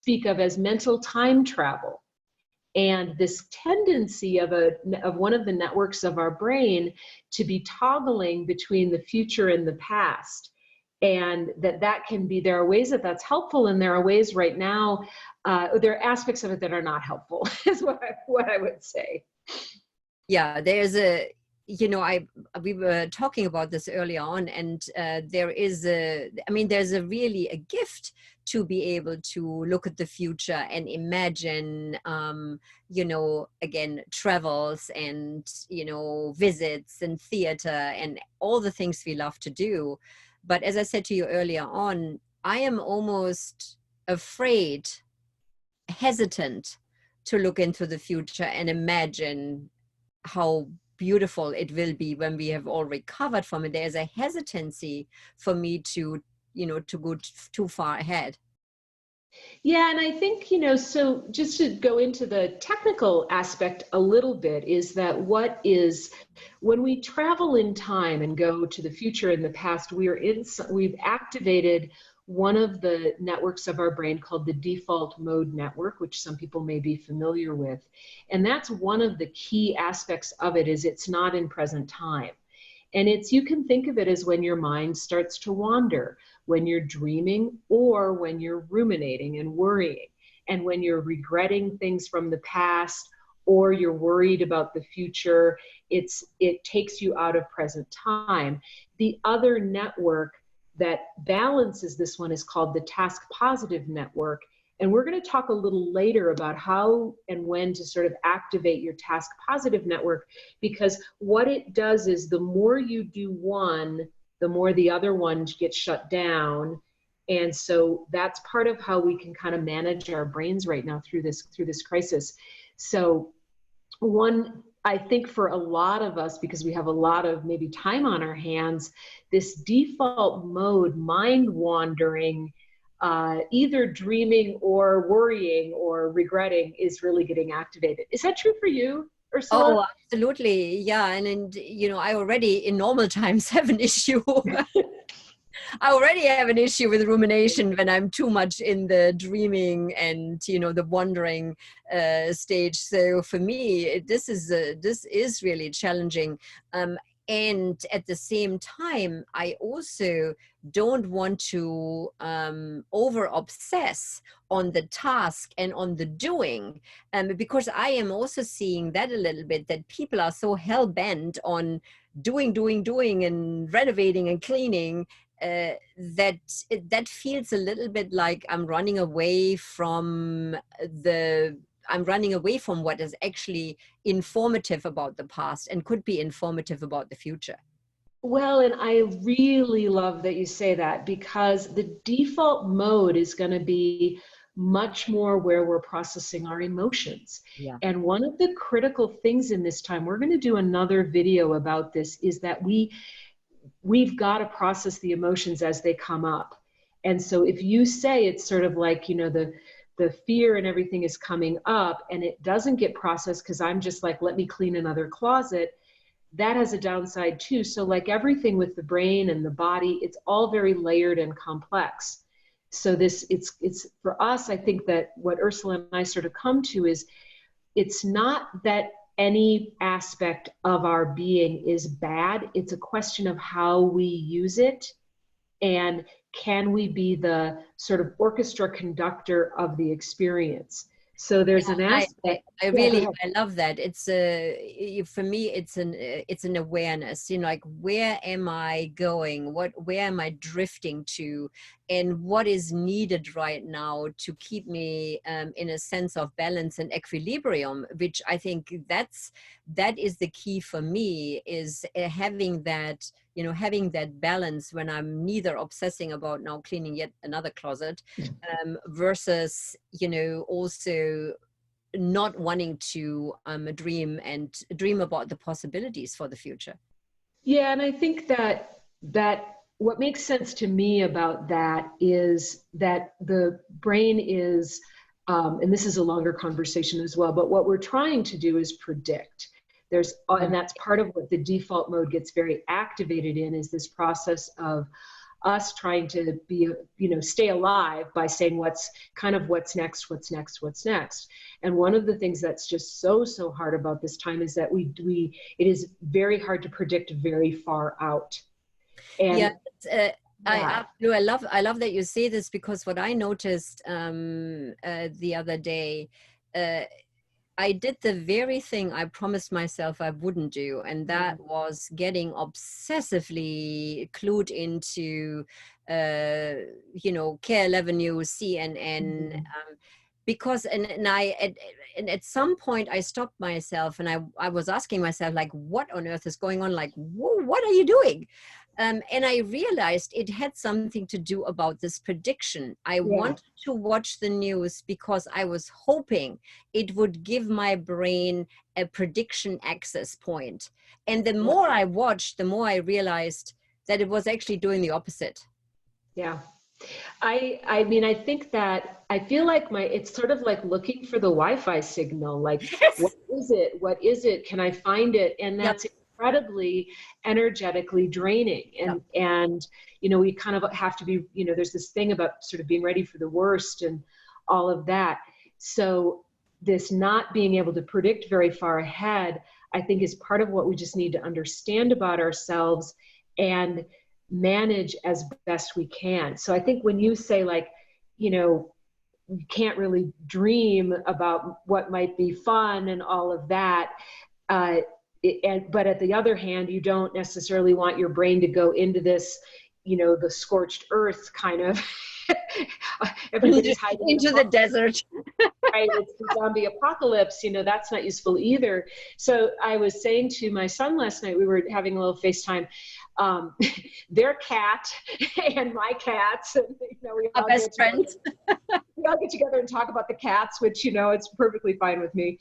speak of as mental time travel. And this tendency of one of the networks of our brain to be toggling between the future and the past. And that can be, there are ways that that's helpful, and there are ways right now, there are aspects of it that are not helpful, is what I would say. Yeah, there's a, you know, we were talking about this earlier on, and there's really a gift to be able to look at the future and imagine, you know, again, travels and, you know, visits and theater and all the things we love to do. But as I said to you earlier on, I am almost afraid, hesitant to look into the future and imagine how beautiful it will be when we have all recovered from it. There's a hesitancy for me to, you know, to go too far ahead. Yeah, and I think, you know, so just to go into the technical aspect a little bit, is that when we travel in time and go to the future and the past, we've activated one of the networks of our brain called the default mode network, which some people may be familiar with. And that's one of the key aspects of it, is it's not in present time. And you can think of it as when your mind starts to wander, when you're dreaming, or when you're ruminating and worrying, and when you're regretting things from the past, or you're worried about the future. It takes you out of present time. The other network that balances this one is called the task positive network. And we're going to talk a little later about how and when to sort of activate your task positive network, because what it does is the more you do one, the more the other one gets shut down. And so that's part of how we can kind of manage our brains right now through this crisis. So one, I think for a lot of us, because we have a lot of maybe time on our hands, this default mode, mind wandering, either dreaming or worrying or regretting, is really getting activated. Is that true for you, Ursula? Oh, absolutely. Yeah. And you know, I already in normal times have an issue. I already have an issue with rumination when I'm too much in the dreaming and, you know, the wandering stage. So for me, this is really challenging. And at the same time, I also don't want to over obsess on the task and on the doing, because I am also seeing that a little bit, that people are so hell bent on doing and renovating and cleaning, that feels a little bit like I'm running away from what is actually informative about the past and could be informative about the future. Well, and I really love that you say that, because the default mode is going to be much more where we're processing our emotions. Yeah. And one of the critical things in this time, we're going to do another video about this, is that we've got to process the emotions as they come up. And so if you say it's sort of like, you know, the fear and everything is coming up and it doesn't get processed because I'm just like, let me clean another closet, that has a downside too. So like everything with the brain and the body, it's all very layered and complex. So it's for us, I think that what Ursula and I sort of come to is, it's not that any aspect of our being is bad. It's a question of how we use it, and can we be the sort of orchestra conductor of the experience. So there's an aspect. I really, I love that. It's for me, it's an awareness, you know, like, where am I going? Where am I drifting to? And what is needed right now to keep me in a sense of balance and equilibrium, which I think that is the key for me, is having that, you know, having that balance when I'm neither obsessing about now cleaning yet another closet, versus, you know, also not wanting to dream about the possibilities for the future. Yeah, and I think that what makes sense to me about that is that the brain is, and this is a longer conversation as well, but what we're trying to do is predict. And that's part of what the default mode gets very activated in, is this process of us trying to be, stay alive by saying what's next. And one of the things that's just so hard about this time is that it is very hard to predict very far out. And yeah. I love that you say this, because what I noticed the other day, I did the very thing I promised myself I wouldn't do, and that was getting obsessively clued into, K11 News, CNN, because and at some point I stopped myself and I was asking myself, like, what on earth is going on? Like, what are you doing? And I realized it had something to do about this prediction. I wanted to watch the news because I was hoping it would give my brain a prediction access point. And the more I watched, the more I realized that it was actually doing the opposite. Yeah. I mean, I think that I feel like it's sort of like looking for the Wi-Fi signal. Like, yes. What is it? Can I find it? And that's incredibly energetically draining. And we kind of have to be, there's this thing about sort of being ready for the worst and all of that. So this not being able to predict very far ahead, I think, is part of what we just need to understand about ourselves and manage as best we can. So I think when you say, like, you can't really dream about what might be fun and all of that, but at the other hand, you don't necessarily want your brain to go into this, the scorched earth kind of, everybody's hiding into the desert. Right, it's the zombie apocalypse, that's not useful either. So I was saying to my son last night, we were having a little FaceTime, their cat and my cats, and, we all best friends. We all get together and talk about the cats, which, it's perfectly fine with me.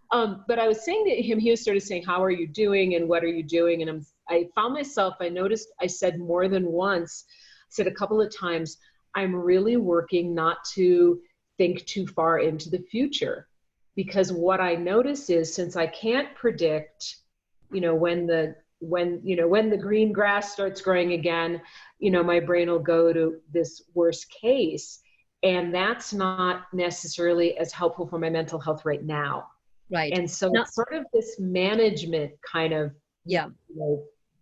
But I was saying to him, he was sort of saying, how are you doing and what are you doing? And I found myself, I noticed I said more than once, said a couple of times, I'm really working not to think too far into the future, because what I notice is, since I can't predict, when the green grass starts growing again, my brain will go to this worst case, and that's not necessarily as helpful for my mental health right now. Right. And so it's sort of this management kind of,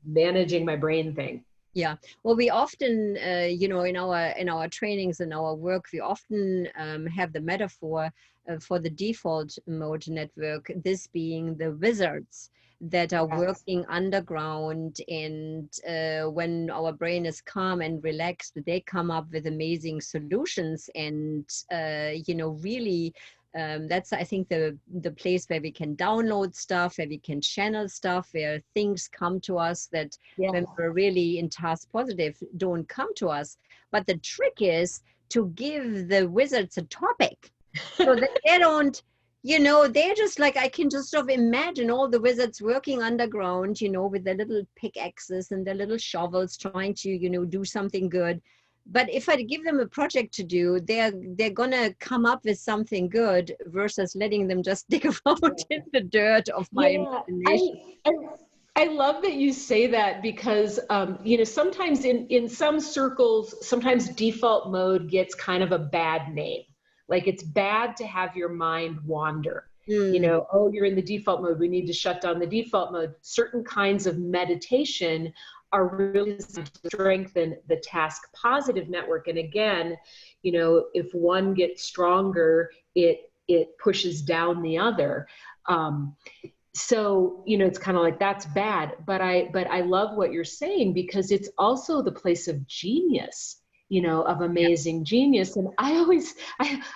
managing my brain thing. Yeah. Well, we often, in our trainings and our work, we often have the metaphor for the default mode network, this being the wizards that are working underground, and when our brain is calm and relaxed, they come up with amazing solutions, and really that's, I think, the place where we can download stuff, where we can channel stuff, where things come to us that when we're really in task positive don't come to us. But the trick is to give the wizards a topic so that they don't, they're just like, I can just sort of imagine all the wizards working underground, with their little pickaxes and their little shovels trying to, do something good. But if I give them a project to do, they're gonna come up with something good versus letting them just dig around in the dirt of my imagination. I love that you say that, because sometimes in some circles, sometimes default mode gets kind of a bad name. Like, it's bad to have your mind wander. Oh, you're in the default mode, we need to shut down the default mode. Certain kinds of meditation are really to strengthen the task positive network. And again, if one gets stronger, it pushes down the other. So, it's kind of like, that's bad. But I love what you're saying, because it's also the place of genius, of amazing genius. And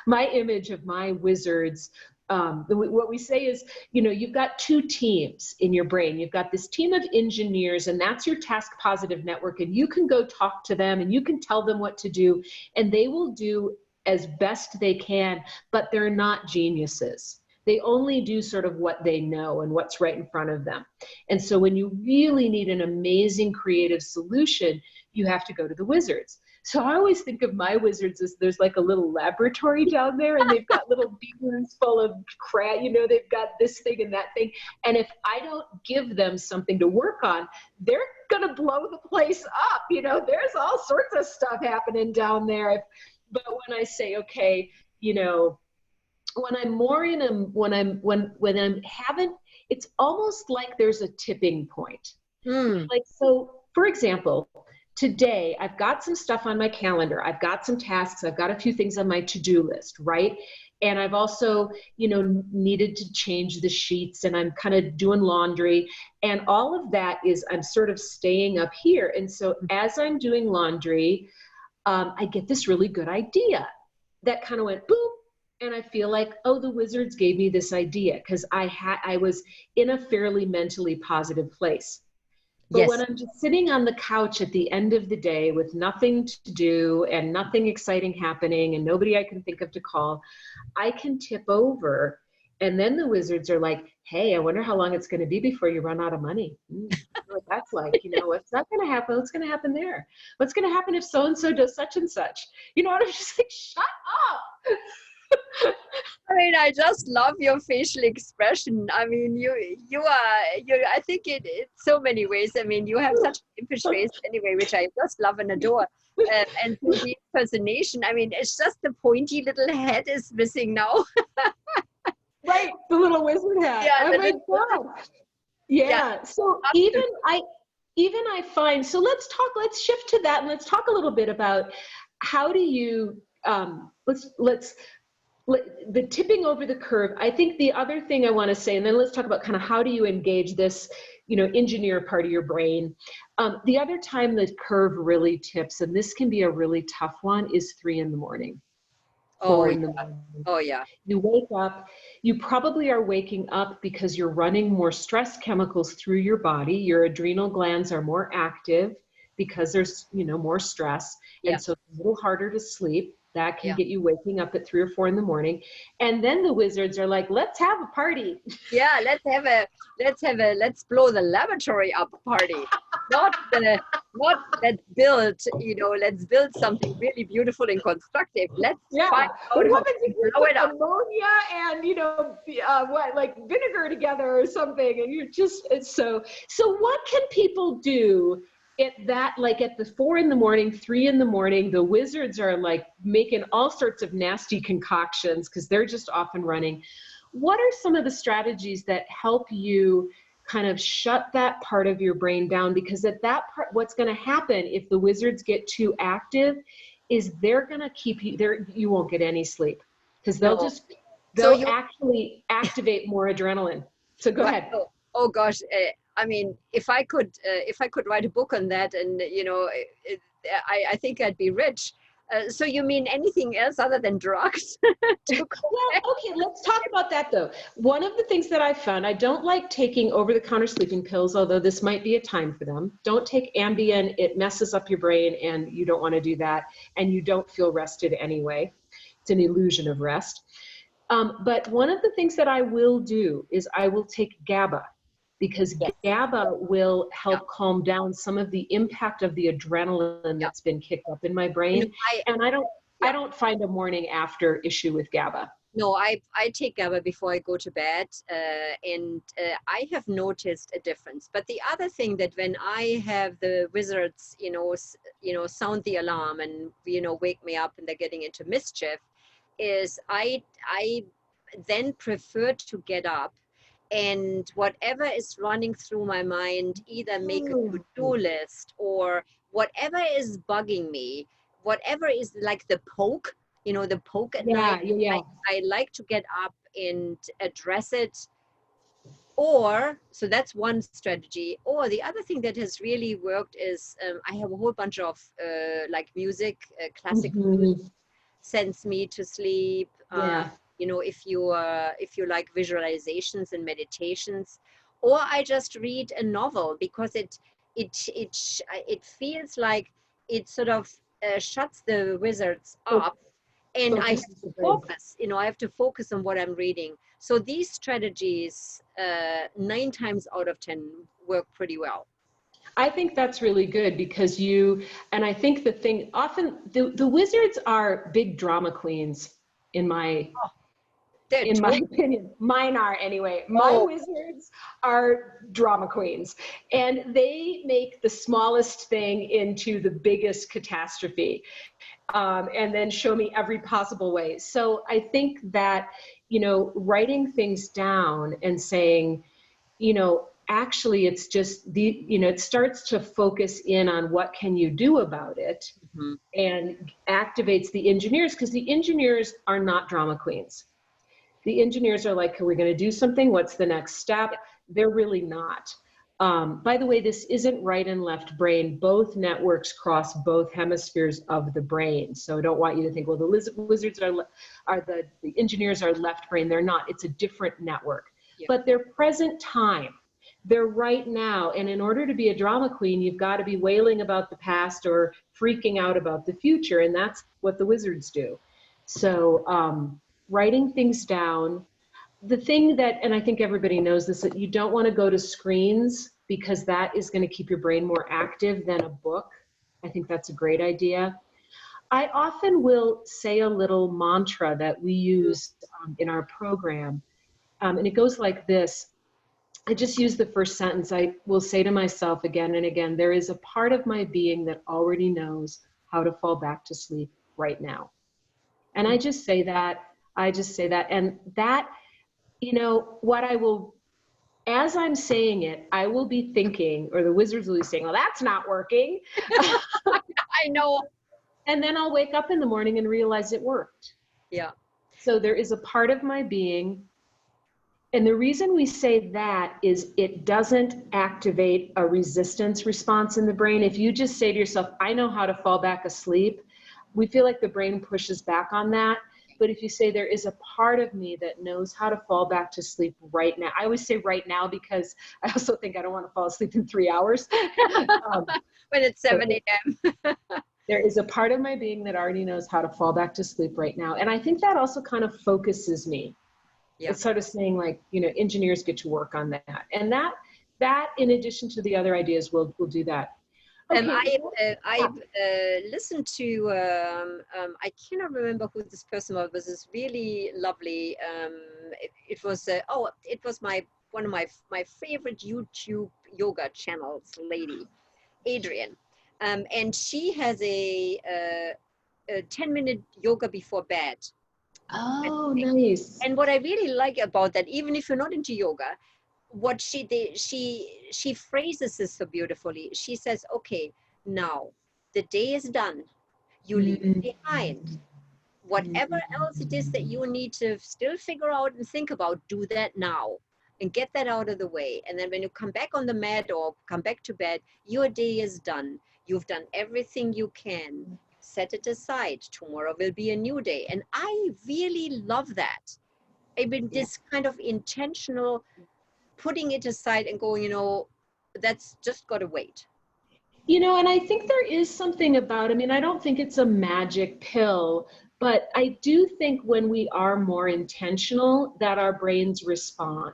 my image of my wizards, what we say is, you've got two teams in your brain. You've got this team of engineers, and that's your task positive network. And you can go talk to them and you can tell them what to do, and they will do as best they can, but they're not geniuses. They only do sort of what they know and what's right in front of them. And so when you really need an amazing creative solution, you have to go to the wizards. So I always think of my wizards as there's like a little laboratory down there, and they've got little beakers full of crap, you know, they've got this thing and that thing. And if I don't give them something to work on, they're going to blow the place up. You know, there's all sorts of stuff happening down there. But when I say, okay, you know, when I'm more in a, when I'm haven't, it's almost like there's a tipping point. Like, so for example, today I've got some stuff on my calendar. I've got some tasks. I've got a few things on my to-do list, right? And I've also, you know, needed to change the sheets, and I'm kind of doing laundry, and all of that is, I'm sort of staying up here. And so as I'm doing laundry, I get this really good idea that kind of went boom. And I feel like, oh, the wizards gave me this idea because I was in a fairly mentally positive place. But when I'm just sitting on the couch at the end of the day with nothing to do and nothing exciting happening and nobody I can think of to call, I can tip over. And then the wizards are like, hey, I wonder how long it's going to be before you run out of money. I wonder what that's like, you know, what's not going to happen? What's going to happen there? What's going to happen if so-and-so does such and such? You know, and I'm just like, shut up. I mean, I just love your facial expression. I mean, you I think in so many ways. I mean, you have such an impish face anyway, which I just love and adore. And so the impersonation, I mean, it's just the pointy little head is missing now. Right, the little wizard hat. Yeah, oh my God. Yeah. So even I find, so let's shift to that, and let's talk a little bit about how do you, the tipping over the curve. I think the other thing I want to say, and then let's talk about kind of how do you engage this, you know, engineer part of your brain. The other time the curve really tips, and this can be a really tough one, is 3 in the morning. 4 in the morning. Oh yeah. You wake up, you probably are waking up because you're running more stress chemicals through your body. Your adrenal glands are more active because there's, you know, more stress. And so it's a little harder to sleep. That can get you waking up at 3 or 4 in the morning. And then the wizards are like, let's have a party. Yeah, let's blow the laboratory up party. Not let's build, you know, let's build something really beautiful and constructive. Let's find out what how happens if you blow put it up. ammonia and, you know, like vinegar together or something, and you're just, so what can people do at that, like at the 4 in the morning, 3 in the morning, the wizards are like making all sorts of nasty concoctions because they're just off and running. What are some of the strategies that help you kind of shut that part of your brain down? Because at that part, what's going to happen if the wizards get too active is they're going to keep you there. You won't get any sleep because they'll actually activate more adrenaline. So go ahead. Oh gosh. I mean, if I could write a book on that, and you know, I think I'd be rich. So you mean anything else other than drugs? Well, okay, let's talk about that though. One of the things that I found, I don't like taking over-the-counter sleeping pills, although this might be a time for them. Don't take Ambien, it messes up your brain and you don't want to do that, and you don't feel rested anyway. It's an illusion of rest. But one of the things that I will do is I will take GABA, because GABA will help calm down some of the impact of the adrenaline that's been kicked up in my brain. And I don't find a morning after issue with GABA. No, I take GABA before I go to bed, and I have noticed a difference. But the other thing that when I have the wizards, you know, sound the alarm and, you know, wake me up and they're getting into mischief, is I then prefer to get up. And whatever is running through my mind, either make a to-do list or whatever is bugging me, whatever is like the poke, you know, the poke at night. I like to get up and address it. Or, so that's one strategy. Or the other thing that has really worked is I have a whole bunch of like music, classical music sends me to sleep. You know, if you like visualizations and meditations, or I just read a novel because it feels like it sort of shuts the wizards up, and I have to focus. You know, I have to focus on what I'm reading. So these strategies, 9 times out of 10, work pretty well. I think that's really good because and I think the thing, often the wizards are big drama queens in my Oh, they're in my opinion. Mine are anyway. My oh, wizards are drama queens, and they make the smallest thing into the biggest catastrophe, and then show me every possible way. So I think that, writing things down and saying, actually it's just it starts to focus in on what can you do about it, mhm. and activates the engineers, because the engineers are not drama queens. The engineers are like, are we going to do something? What's the next step? They're really not. By the way, this isn't right and left brain. Both networks cross both hemispheres of the brain. So I don't want you to think, well, the wizards are the engineers are left brain. They're not. It's a different network. Yeah. But they're present time. They're right now. And in order to be a drama queen, you've got to be wailing about the past or freaking out about the future. And that's what the wizards do. So, writing things down. The thing that, and I think everybody knows this, that you don't want to go to screens, because that is going to keep your brain more active than a book. I think that's a great idea. I often will say a little mantra that we use in our program, and it goes like this. I just use the first sentence. I will say to myself again and again, there is a part of my being that already knows how to fall back to sleep right now. And I just say that. And that, what I will, as I'm saying it, I will be thinking, or the wizards will be saying, well, that's not working. I know. And then I'll wake up in the morning and realize it worked. Yeah. So there is a part of my being. And the reason we say that is it doesn't activate a resistance response in the brain. If you just say to yourself, I know how to fall back asleep, we feel like the brain pushes back on that. But if you say there is a part of me that knows how to fall back to sleep right now, I always say right now because I also think I don't want to fall asleep in 3 hours. When it's 7 a.m. There is a part of my being that already knows how to fall back to sleep right now. And I think that also kind of focuses me. Yeah. It's sort of saying, like, engineers get to work on that. And that in addition to the other ideas, will do that. Okay. I've listened to, I cannot remember who this person was, but this really lovely, it was one of my favorite YouTube yoga channels, lady, Adrian. And she has a 10-minute yoga before bed. Oh, nice. And what I really like about that, even if you're not into yoga, what she phrases this so beautifully. She says, okay, now the day is done. You leave it behind. Whatever else it is that you need to still figure out and think about, do that now and get that out of the way. And then when you come back on the mat or come back to bed, your day is done. You've done everything you can. Set it aside. Tomorrow will be a new day. And I really love that. I mean, this kind of intentional putting it aside and going, that's just got to wait. And I think there is something about, I don't think it's a magic pill, but I do think when we are more intentional, that our brains respond.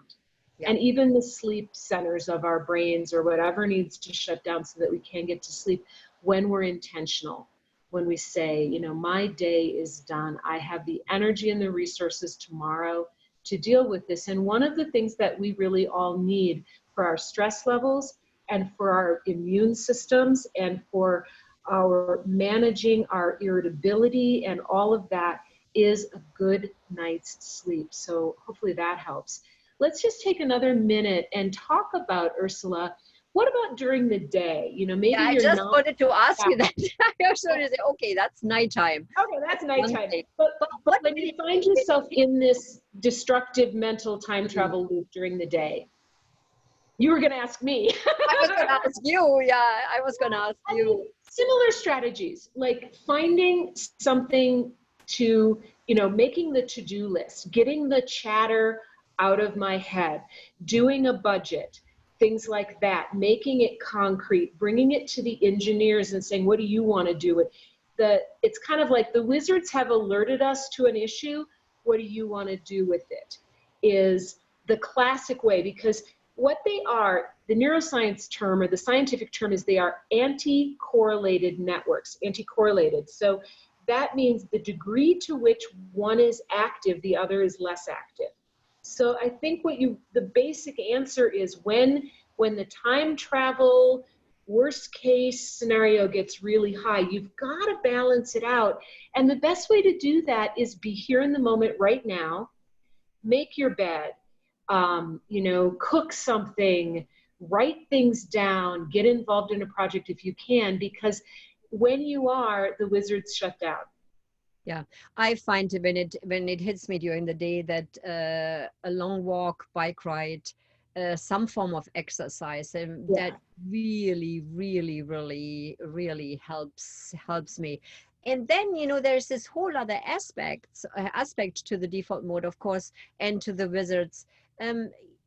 Yeah. And even the sleep centers of our brains or whatever needs to shut down so that we can get to sleep when we're intentional. When we say, my day is done. I have the energy and the resources tomorrow to deal with this. And one of the things that we really all need for our stress levels and for our immune systems and for our managing our irritability and all of that is a good night's sleep. So hopefully that helps. Let's just take another minute and talk about, Ursula, what about during the day? Maybe I you're just not, wanted to ask you that. I was going to say, okay, that's nighttime. Okay, that's nighttime. But when you find yourself in this destructive mental time travel loop during the day, you were going to ask me. I was going to ask you. Yeah, I was going to ask you. Similar strategies, like finding something to, making the to-do list, getting the chatter out of my head, doing a budget, things like that, making it concrete, bringing it to the engineers and saying, what do you want to do with it's kind of like the wizards have alerted us to an issue. What do you want to do with it? Is the classic way, because what they are, the neuroscience term or the scientific term is they are anti-correlated networks, anti-correlated. So that means the degree to which one is active, the other is less active. So I think the basic answer is when the time travel worst case scenario gets really high, you've got to balance it out. And the best way to do that is be here in the moment right now, make your bed, cook something, write things down, get involved in a project if you can, because when you are, the wizards shut down. Yeah, I find when it hits me during the day that a long walk, bike ride, some form of exercise, that really, really, really, really helps me. And then, there's this whole other aspect to the default mode, of course, and to the wizards.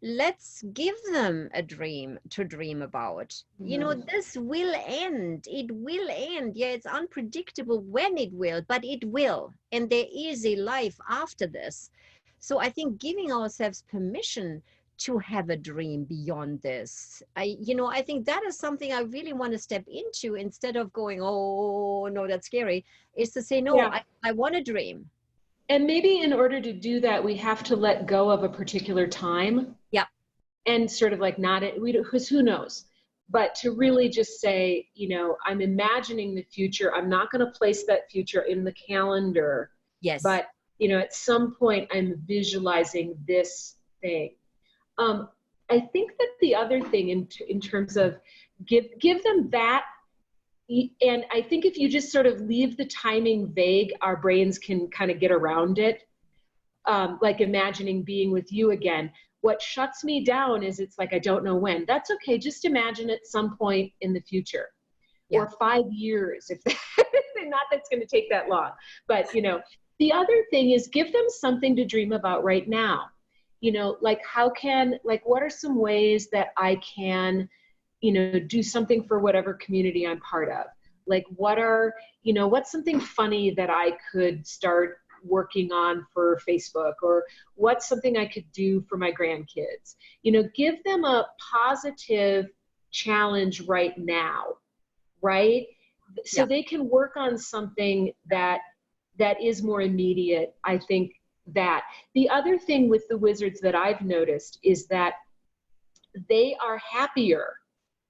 Let's give them a dream to dream about. This will end. It will end. Yeah, it's unpredictable when it will, but it will. And there is a life after this. So I think giving ourselves permission to have a dream beyond this, I think that is something I really want to step into, instead of going, oh no, that's scary, is to say, no, I want to dream. And maybe in order to do that, we have to let go of a particular time. Yeah. And sort of like not it, because who knows? But to really just say, I'm imagining the future. I'm not going to place that future in the calendar. Yes. But, at some point I'm visualizing this thing. I think that the other thing in terms of give them that. And I think if you just sort of leave the timing vague, our brains can kind of get around it. Like imagining being with you again. What shuts me down is it's like, I don't know when. That's okay. Just imagine at some point in the future, or 5 years, if not that's going to take that long. But, the other thing is give them something to dream about right now. Like what are some ways that I can, do something for whatever community I'm part of? Like what's something funny that I could start working on for Facebook, or what's something I could do for my grandkids? Give them a positive challenge right now, right? So they can work on something that is more immediate. I think that the other thing with the wizards that I've noticed is that they are happier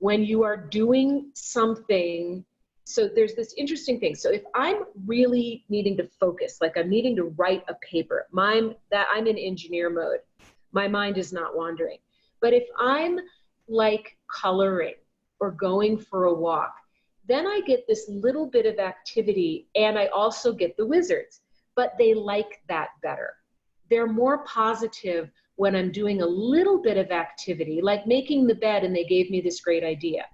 when you are doing something. So there's this interesting thing. So if I'm really needing to focus, like I'm needing to write a paper, I'm in engineer mode. My mind is not wandering. But if I'm like coloring or going for a walk, then I get this little bit of activity, and I also get the wizards. But they like that better. They're more positive when I'm doing a little bit of activity, like making the bed, and they gave me this great idea.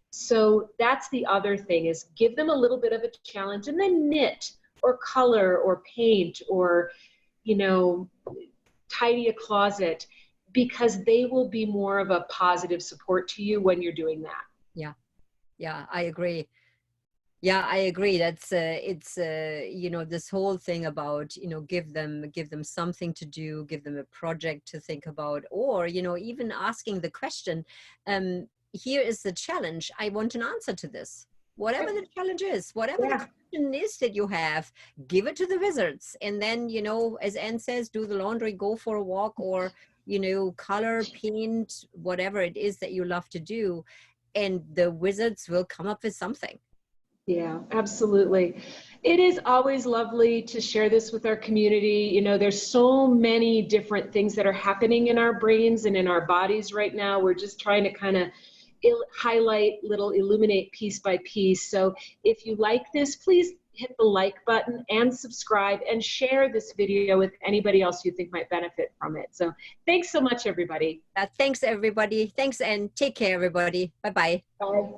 So that's the other thing, is give them a little bit of a challenge, and then knit or color or paint or, tidy a closet, because they will be more of a positive support to you when you're doing that. Yeah, I agree. Yeah, I agree. That's this whole thing about, give them something to do, give them a project to think about, or, even asking the question, here is the challenge. I want an answer to this. Whatever the challenge is, whatever the question is that you have, give it to the wizards. And then, as Anne says, do the laundry, go for a walk, or, color, paint, whatever it is that you love to do. And the wizards will come up with something. Yeah, absolutely. It is always lovely to share this with our community. There's so many different things that are happening in our brains and in our bodies right now. We're just trying to kind of highlight, illuminate piece by piece. So if you like this, please hit the like button and subscribe and share this video with anybody else you think might benefit from it. So thanks so much, everybody. Thanks, everybody. Thanks, and take care, everybody. Bye-bye. Bye.